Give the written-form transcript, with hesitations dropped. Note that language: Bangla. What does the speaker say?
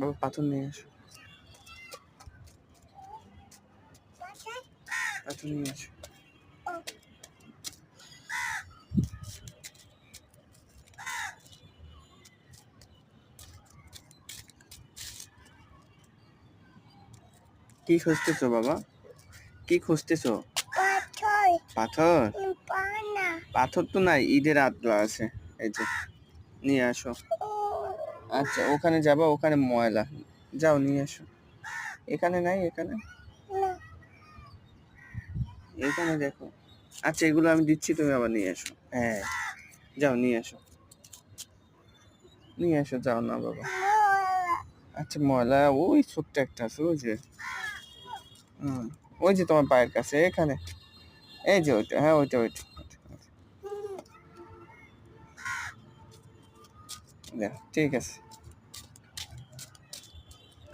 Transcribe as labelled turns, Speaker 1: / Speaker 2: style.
Speaker 1: বাবা পাথর নিয়ে আসো, পাথর নিয়ে আসো। কি খুঁজতেছো বাবা? কি খুঁজতেছো? পাথর? পাথর তো নাই, ঈদের আতলা আছে, এই যে নিয়ে আসো। আচ্ছা ওখানে যাবা, ওখানে ময়লা, যাও নিয়ে আসো। এখানে নাই, এখানে এখানে দেখো। আচ্ছা এগুলো আমি দিচ্ছি, তুমি আবার নিয়ে আসো। হ্যাঁ যাও নিয়ে আসো, নিয়ে আসো, যাও না বাবা। আচ্ছা ময়লা ওই ছোট্ট একটা আছে, ওই যে ওই যে তোমার পায়ের কাছে এখানে, এই যে ওইটা, হ্যাঁ ওইটা ওইটা। ঠিক আছে।